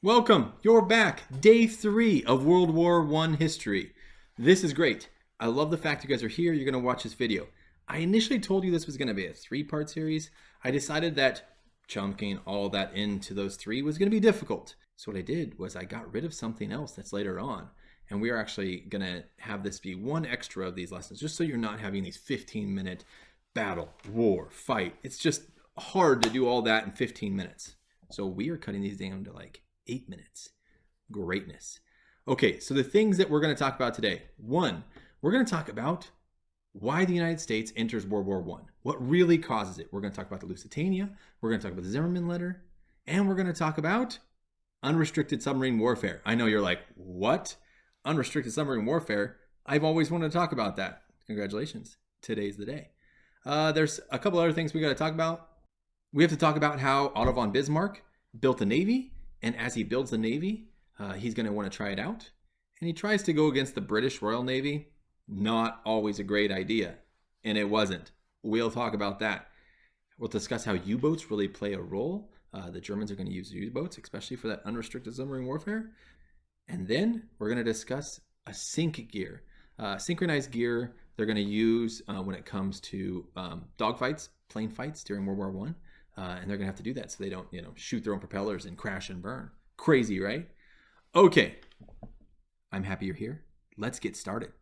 Welcome, you're back. Day 3 of World War I history. This is great. I love the fact you guys are here. You're going to watch this video. I initially told you this was going to be a 3-part series. I decided that chunking all that into those 3 was going to be difficult. So what I did was I got rid of something else that's later on. And we are actually going to have this be one extra of these lessons, just so you're not having these 15-minute battle, war, fight. It's just hard to do all that in 15 minutes. So we are cutting these down to like 8 minutes. Greatness. Okay, so the things that we're going to talk about today. 1, we're going to talk about why the United States enters World War I. What really causes it. We're going to talk about the Lusitania. We're going to talk about the Zimmermann letter. And we're going to talk about unrestricted submarine warfare. I know you're like, what? Unrestricted submarine warfare? I've always wanted to talk about that. Congratulations. Today's the day. There's a couple other things we got to talk about. We have to talk about how Otto von Bismarck built the Navy. And as he builds the Navy, he's going to want to try it out. And he tries to go against the British Royal Navy. Not always a great idea. And it wasn't. We'll talk about that. We'll discuss how U-boats really play a role. The Germans are going to use U-boats, especially for that unrestricted submarine warfare. And then we're going to discuss a sync gear. Synchronized gear they're going to use when it comes to dogfights, plane fights during World War I. And they're going to have to do that so they don't, shoot their own propellers and crash and burn. Crazy, right? Okay. I'm happy you're here. Let's get started.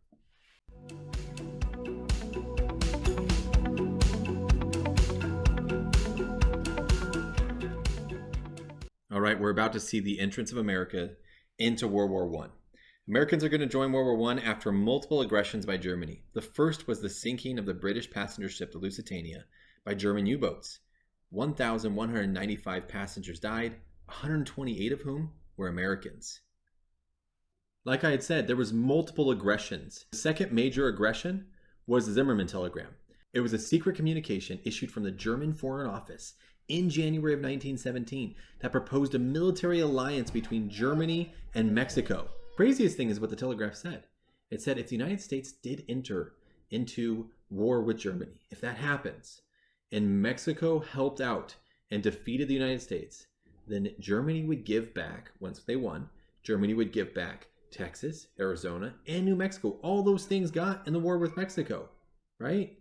All right, we're about to see the entrance of America into World War I. Americans are going to join World War I after multiple aggressions by Germany. The first was the sinking of the British passenger ship, the Lusitania, by German U-boats. 1,195 passengers died, 128 of whom were Americans. Like I had said, there was multiple aggressions. The second major aggression was the Zimmermann telegram. It was a secret communication issued from the German Foreign Office in January of 1917 that proposed a military alliance between Germany and Mexico. Craziest thing is what the telegraph said. It said if the United States did enter into war with Germany, if that happens, and Mexico helped out and defeated the United States, then Germany would give back, once they won, Germany would give back Texas, Arizona, and New Mexico. All those things got in the war with Mexico, right?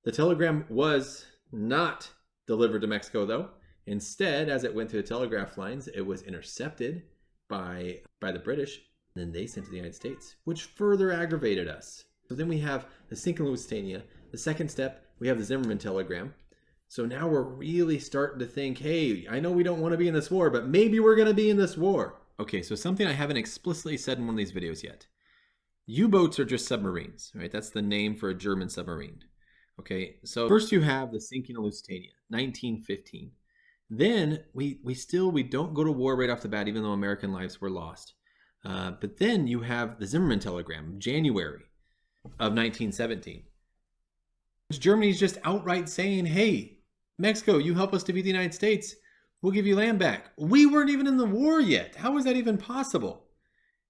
The telegram was not delivered to Mexico, though. Instead, as it went through the telegraph lines, it was intercepted by the British, and then they sent to the United States, which further aggravated us. So then we have the sinking Lusitania. The second step, we have the Zimmermann telegram. So now we're really starting to think, hey, I know we don't want to be in this war, but maybe we're going to be in this war. Okay, so something I haven't explicitly said in one of these videos yet. U-boats are just submarines, right? That's the name for a German submarine. Okay, so first you have the sinking of Lusitania, 1915. Then we don't go to war right off the bat, even though American lives were lost. But then you have the Zimmermann telegram, January of 1917. Germany's just outright saying, hey, Mexico, you help us defeat the United States, we'll give you land back. We weren't even in the war yet. How is that even possible?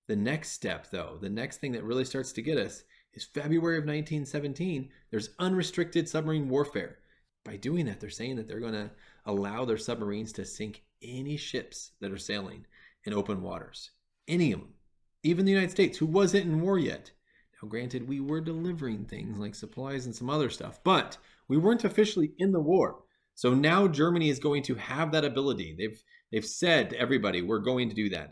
The next step, though, the next thing that really starts to get us is February of 1917. There's unrestricted submarine warfare. By doing that, they're saying that they're going to allow their submarines to sink any ships that are sailing in open waters. Any of them. Even the United States, who wasn't in war yet. Now, granted, we were delivering things like supplies and some other stuff, but we weren't officially in the war. So now Germany is going to have that ability. They've said to everybody, we're going to do that.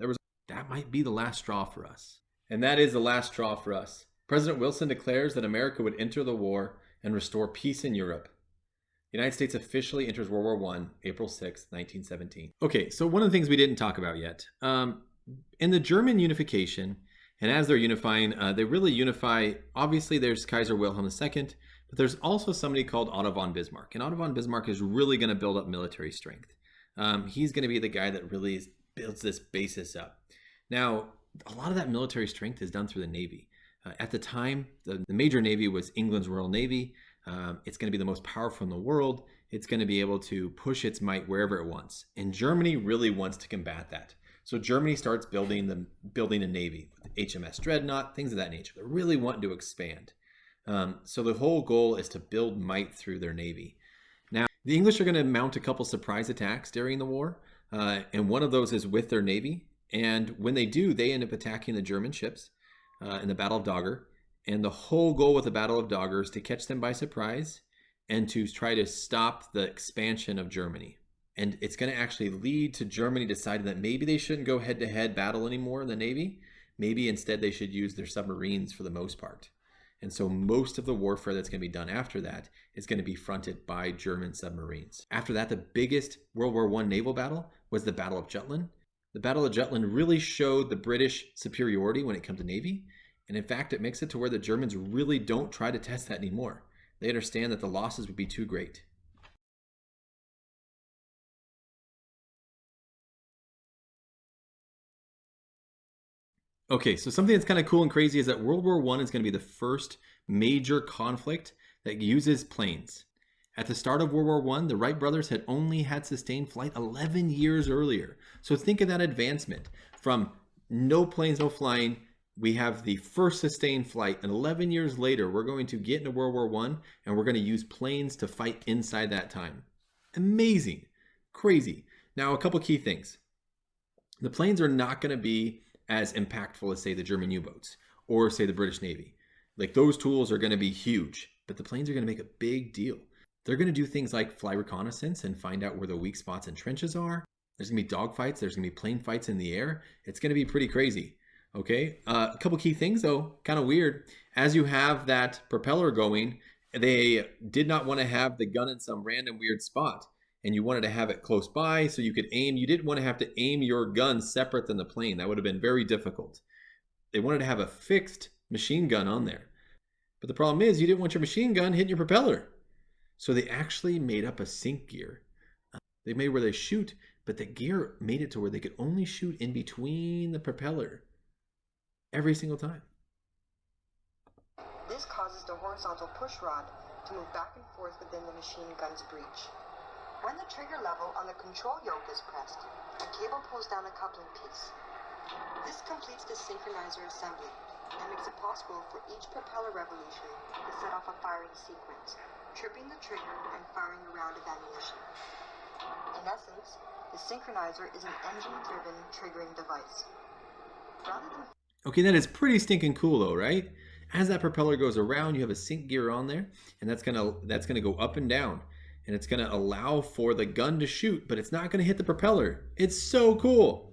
That might be the last straw for us. And that is the last straw for us. President Wilson declares that America would enter the war and restore peace in Europe. The United States officially enters World War I, April 6, 1917. Okay, so one of the things we didn't talk about yet. In the German unification, and as they're unifying, they really unify. Obviously, there's Kaiser Wilhelm II, but there's also somebody called Otto von Bismarck. And Otto von Bismarck is really going to build up military strength. He's going to be the guy that really builds this basis up. Now, a lot of that military strength is done through the Navy. At the time, the major Navy was England's Royal Navy. It's going to be the most powerful in the world. It's going to be able to push its might wherever it wants. And Germany really wants to combat that. So Germany starts building a navy, HMS Dreadnought, things of that nature. They're really wanting to expand. So the whole goal is to build might through their navy. Now, the English are going to mount a couple surprise attacks during the war. and one of those is with their navy. And when they do, they end up attacking the German ships in the Battle of Dogger. And the whole goal with the Battle of Dogger is to catch them by surprise and to try to stop the expansion of Germany. And it's going to actually lead to Germany deciding that maybe they shouldn't go head-to-head battle anymore in the Navy. Maybe instead they should use their submarines for the most part. And so most of the warfare that's going to be done after that is going to be fronted by German submarines. After that, the biggest World War I naval battle was the Battle of Jutland. The Battle of Jutland really showed the British superiority when it comes to Navy. And in fact, it makes it to where the Germans really don't try to test that anymore. They understand that the losses would be too great. Okay, so something that's kind of cool and crazy is that World War I is going to be the first major conflict that uses planes. At the start of World War I, the Wright brothers had only had sustained flight 11 years earlier. So think of that advancement. From no planes, no flying, we have the first sustained flight, and 11 years later, we're going to get into World War I, and we're going to use planes to fight inside that time. Amazing. Crazy. Now, a couple key things. The planes are not going to be as impactful as, say, the German U-boats or, say, the British Navy. Like, those tools are going to be huge, but the planes are going to make a big deal. They're going to do things like fly reconnaissance and find out where the weak spots and trenches are. There's going to be dogfights. There's going to be plane fights in the air. It's going to be pretty crazy. Okay, a couple key things, though, kind of weird. As you have that propeller going, they did not want to have the gun in some random weird spot. And you wanted to have it close by so you could aim. You didn't want to have to aim your gun separate than the plane. That would have been very difficult. They wanted to have a fixed machine gun on there. But the problem is you didn't want your machine gun hitting your propeller. So they actually made up a sink gear. They made where they shoot, but the gear made it to where they could only shoot in between the propeller every single time. This causes the horizontal push rod to move back and forth within the machine gun's breech. When the trigger level on the control yoke is pressed, a cable pulls down the coupling piece. This completes the synchronizer assembly and makes it possible for each propeller revolution to set off a firing sequence, tripping the trigger and firing a round of ammunition. In essence, the synchronizer is an engine-driven triggering device. Okay, that is pretty stinking cool though, right? As that propeller goes around, you have a sync gear on there, and that's gonna go up and down. And it's going to allow for the gun to shoot, but it's not going to hit the propeller. It's so cool.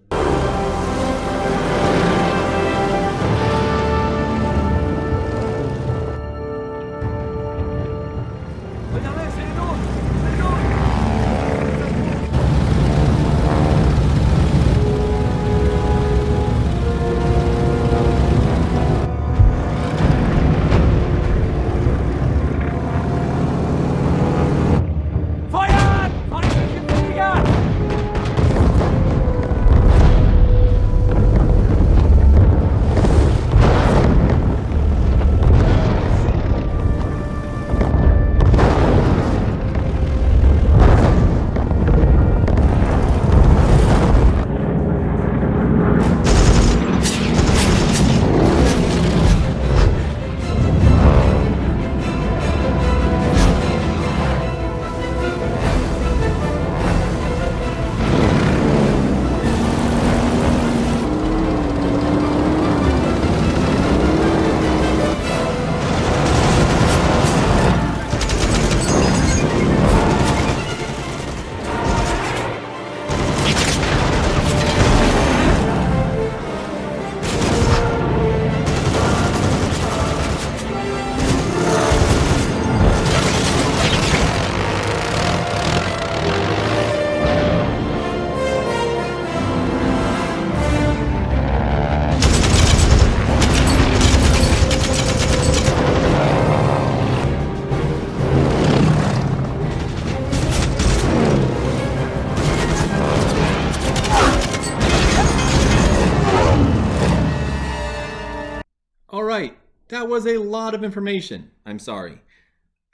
All right, that was a lot of information. I'm sorry.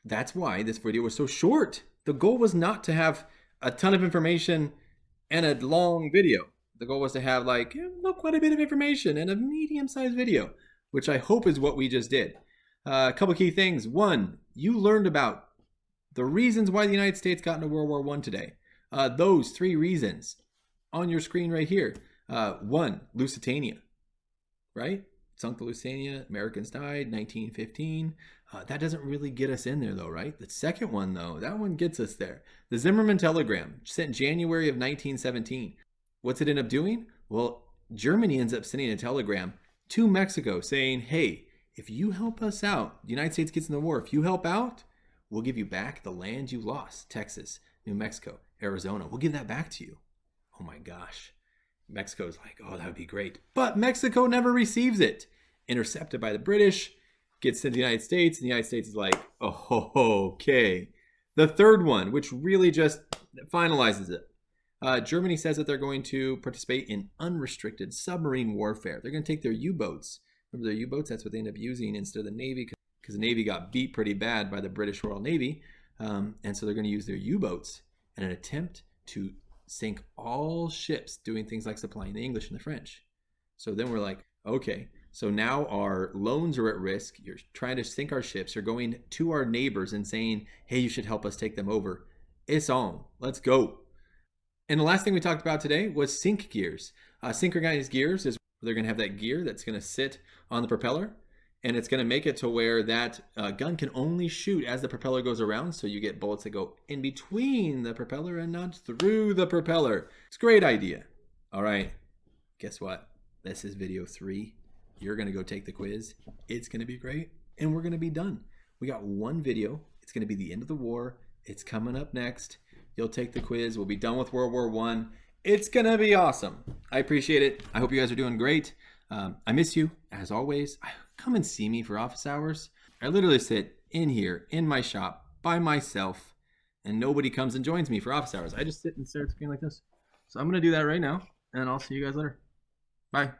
That's why this video was so short. The goal was not to have a ton of information and a long video. The goal was to have quite a bit of information and a medium-sized video, which I hope is what we just did. A couple key things. One, you learned about the reasons why the United States got into World War I today. Those 3 reasons. on your screen right here. One, Lusitania, right? Sunk the Lusitania, Americans died, 1915. That doesn't really get us in there, though, right? The second one, though, that one gets us there. The Zimmermann telegram, sent January of 1917. What's it end up doing? Well, Germany ends up sending a telegram to Mexico saying, hey, if you help us out, the United States gets in the war. If you help out, we'll give you back the land you lost. Texas, New Mexico, Arizona. We'll give that back to you. Oh my gosh. Mexico's like, oh, that would be great. But Mexico never receives it. Intercepted by the British, gets to the United States, and the United States is like, oh, okay. The third one, which really just finalizes it. Germany says that they're going to participate in unrestricted submarine warfare. They're going to take their U-boats. Remember their U-boats? That's what they end up using instead of the Navy, because the Navy got beat pretty bad by the British Royal Navy. And so they're going to use their U-boats in an attempt to sink all ships doing things like supplying the English and the French. So then we're like, okay, so now our loans are at risk. You're trying to sink our ships. You're going to our neighbors and saying, hey, you should help us take them over. It's on. Let's go. And the last thing we talked about today was sync gears. Synchronized gears is they're going to have that gear that's going to sit on the propeller, and it's going to make it to where that gun can only shoot as the propeller goes around, so you get bullets that go in between the propeller and not through the propeller. It's a great idea. All right, guess what? This is video 3. You're going to go take the quiz. It's going to be great, and we're going to be done. We got one video. It's going to be the end of the war. It's coming up next. You'll take the quiz. We'll be done with World War I. It's going to be awesome. I appreciate it. I hope you guys are doing great. I miss you, as always. Come and see me for office hours. I literally sit in here, in my shop, by myself, and nobody comes and joins me for office hours. I just sit and stare at the screen like this. So I'm going to do that right now, and I'll see you guys later. Bye.